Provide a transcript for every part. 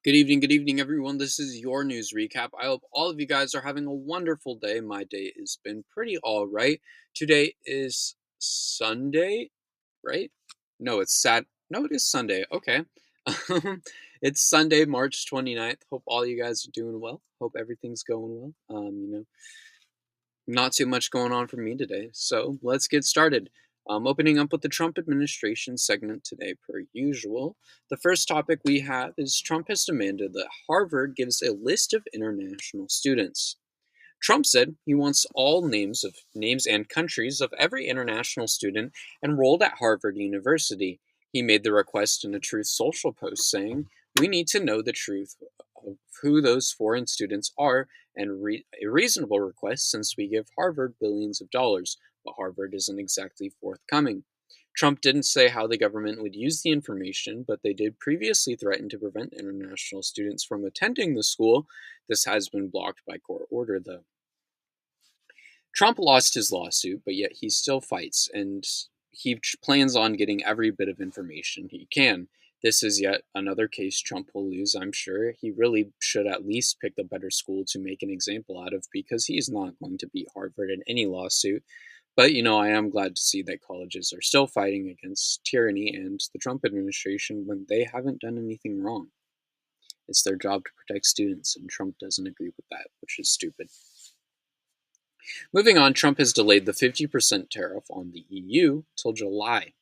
Good evening, everyone. This is your news recap. I hope all of you guys are having a wonderful day. My day has been pretty all right. Today is Sunday, right? No, it's Sat. No, it is Sunday. Okay. It's Sunday, March 29th. Hope all you guys are doing well. Hope everything's going well. Not too much going on for me today. So let's get started. Opening up with the Trump administration segment today, per usual. The first topic we have is Trump has demanded that Harvard gives a list of international students. Trump said he wants all names and countries of every international student enrolled at Harvard University. He made the request in a Truth Social post saying, "We need to know the truth of who those foreign students are, and a reasonable request since we give Harvard billions of dollars, but Harvard isn't exactly forthcoming." Trump didn't say how the government would use the information, but they did previously threaten to prevent international students from attending the school. This has been blocked by court order, though. Trump lost his lawsuit, but yet he still fights, and he plans on getting every bit of information he can. This is yet another case Trump will lose, I'm sure. He really should at least pick a better school to make an example out of because he's not going to beat Harvard in any lawsuit. But, I am glad to see that colleges are still fighting against tyranny and the Trump administration when they haven't done anything wrong. It's their job to protect students, and Trump doesn't agree with that, which is stupid. Moving on, Trump has delayed the 50% tariff on the EU till July.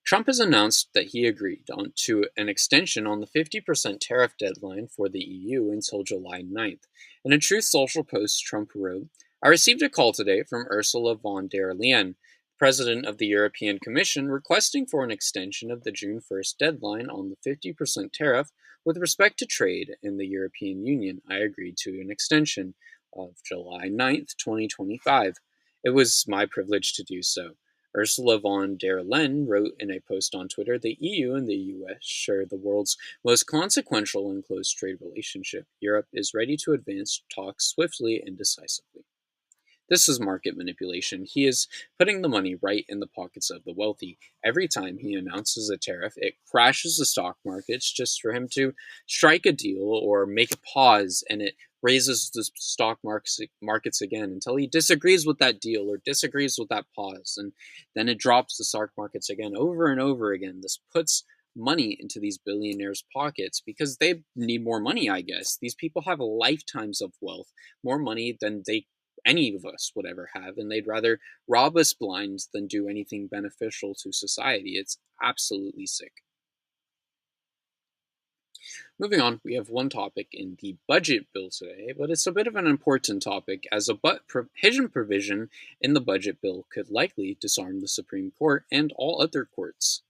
Trump has announced that he agreed to an extension on the 50% tariff deadline for the EU until July 9th. In a Truth Social post, Trump wrote, "I received a call today from Ursula von der Leyen, President of the European Commission, requesting for an extension of the June 1st deadline on the 50% tariff with respect to trade in the European Union. I agreed to an extension of July 9th, 2025. It was my privilege to do so." Ursula von der Leyen wrote in a post on Twitter, "The EU and the US share the world's most consequential and close trade relationship. Europe is ready to advance talks swiftly and decisively." This is market manipulation. He is putting the money right in the pockets of the wealthy. Every time he announces a tariff, it crashes the stock markets just for him to strike a deal or make a pause, and it raises the stock markets again until he disagrees with that deal or disagrees with that pause, and then it drops the stock markets again over and over again. This puts money into these billionaires' pockets because they need more money, I guess. These people have lifetimes of wealth, more money than any of us would ever have, and they'd rather rob us blind than do anything beneficial to society. It's absolutely sick. Moving on, we have one topic in the budget bill today, but it's a bit of an important topic as a hidden provision in the budget bill could likely disarm the Supreme Court and all other courts.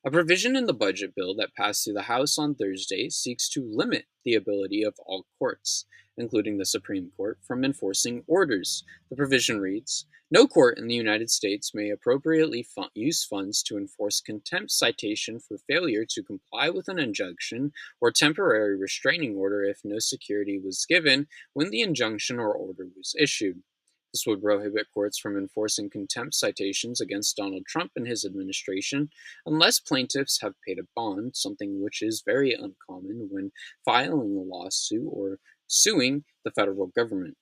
A provision in the budget bill that passed through the House on Thursday seeks to limit the ability of all courts, including the Supreme Court, from enforcing orders. The provision reads, "No court in the United States may appropriately use funds to enforce contempt citation for failure to comply with an injunction or temporary restraining order if no security was given when the injunction or order was issued." This would prohibit courts from enforcing contempt citations against Donald Trump and his administration unless plaintiffs have paid a bond, something which is very uncommon when filing a lawsuit or suing the federal government.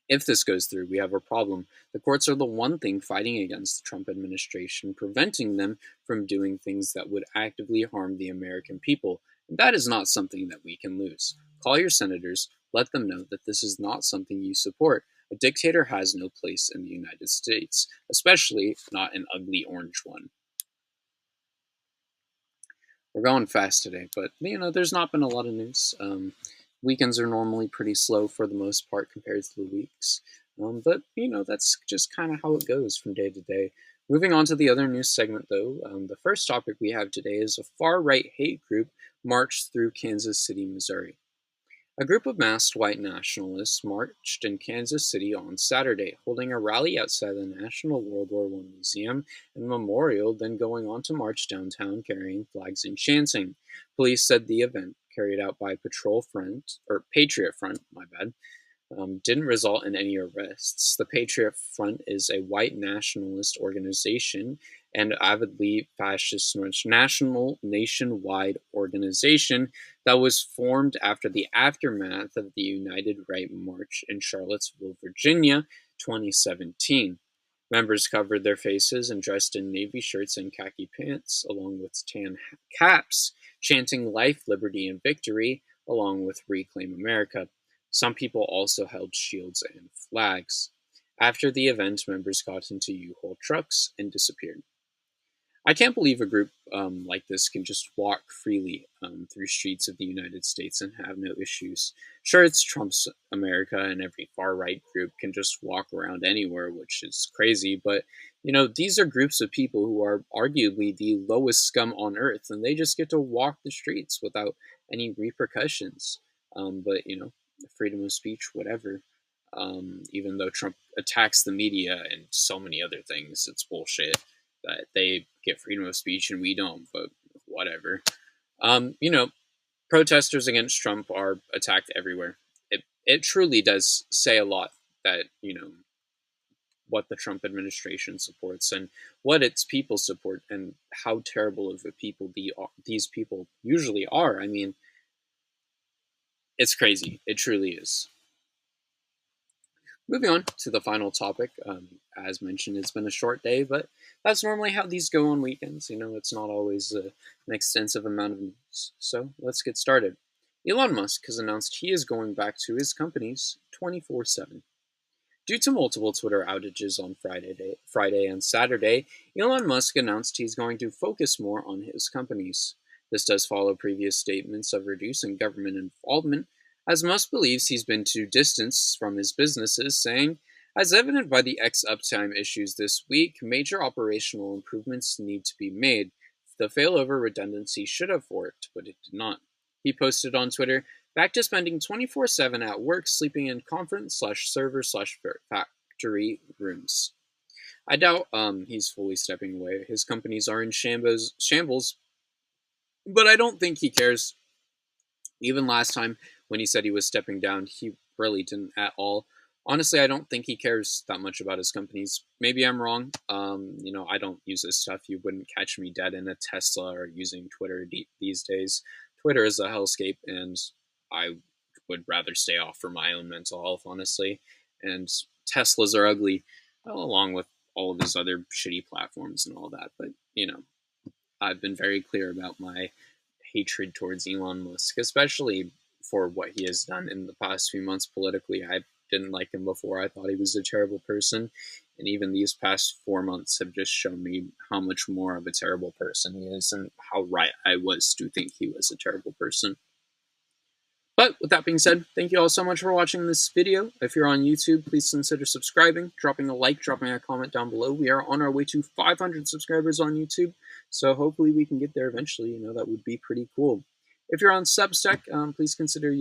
If this goes through, we have a problem. The courts are the one thing fighting against the Trump administration, preventing them from doing things that would actively harm the American people. And that is not something that we can lose. Call your senators, let them know that this is not something you support. A dictator has no place in the United States, especially not an ugly orange one. We're going fast today, but there's not been a lot of news. Weekends are normally pretty slow for the most part compared to the weeks. But that's just kind of how it goes from day to day. Moving on to the other news segment, though, the first topic we have today is a far-right hate group marched through Kansas City, Missouri. A group of masked white nationalists marched in Kansas City on Saturday, holding a rally outside the National World War I Museum and Memorial, then going on to march downtown carrying flags and chanting. Police said the event, carried out by Patriot Front, didn't result in any arrests. The Patriot Front is a white nationalist organization and avidly fascist nationwide organization that was formed after the aftermath of the United Right March in Charlottesville, Virginia, 2017. Members covered their faces and dressed in navy shirts and khaki pants, along with tan caps, chanting Life, Liberty, and Victory, along with Reclaim America. Some people also held shields and flags. After the event, members got into U-Haul trucks and disappeared. I can't believe a group like this can just walk freely through streets of the United States and have no issues. Sure, it's Trump's America, and every far right group can just walk around anywhere, which is crazy. But these are groups of people who are arguably the lowest scum on earth, and they just get to walk the streets without any repercussions. But freedom of speech, whatever. Even though Trump attacks the media and so many other things, it's bullshit that they get freedom of speech and we don't, but whatever. Um, you know, Protesters against Trump are attacked everywhere. It truly does say a lot that, what the Trump administration supports and what its people support and how terrible of a people these people usually are. I mean, it's crazy. It truly is. Moving on to the final topic. As mentioned, it's been a short day, but that's normally how these go on weekends. It's not always an extensive amount of news. So let's get started. Elon Musk has announced he is going back to his companies 24/7. Due to multiple Twitter outages on Friday and Saturday, Elon Musk announced he's going to focus more on his companies. This does follow previous statements of reducing government involvement, as Musk believes he's been too distant from his businesses, saying, as evident by the X uptime issues this week, major operational improvements need to be made. The failover redundancy should have worked, but it did not. He posted on Twitter, back to spending 24/7 at work, sleeping in conference/server/factory rooms. I doubt he's fully stepping away. His companies are in shambles, but I don't think he cares. Even last time when he said he was stepping down, he really didn't at all. Honestly, I don't think he cares that much about his companies. Maybe I'm wrong. I don't use his stuff. You wouldn't catch me dead in a Tesla or using Twitter these days. Twitter is a hellscape, and I would rather stay off for my own mental health, honestly. And Teslas are ugly, along with all of his other shitty platforms and all that. But, I've been very clear about my hatred towards Elon Musk, especially for what he has done in the past few months politically. I didn't like him before. I thought he was a terrible person. And even these past 4 months have just shown me how much more of a terrible person he is and how right I was to think he was a terrible person. But with that being said, thank you all so much for watching this video. If you're on YouTube, please consider subscribing, dropping a like, dropping a comment down below. We are on our way to 500 subscribers on YouTube, so hopefully we can get there eventually. That would be pretty cool. If you're on Substack, please consider,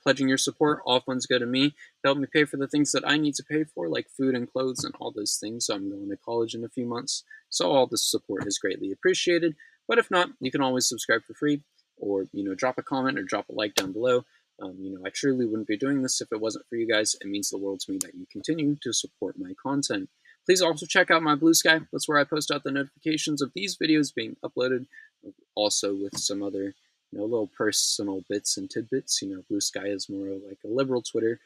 pledging your support. All funds go to me to help me pay for the things that I need to pay for, like food and clothes and all those things. So I'm going to college in a few months, so all this support is greatly appreciated. But if not, you can always subscribe for free, or drop a comment or drop a like down below. I truly wouldn't be doing this if it wasn't for you guys. It means the world to me that you continue to support my content. Please also check out my Blue Sky. That's where I post out the notifications of these videos being uploaded, also with some other little personal bits and tidbits. Blue Sky is more like a liberal Twitter.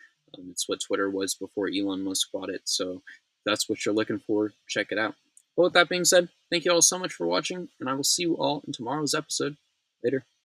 It's what Twitter was before Elon Musk bought it, so that's what you're looking for. Check it out. But with that being said, thank you all so much for watching, and I will see you all in tomorrow's episode. Later.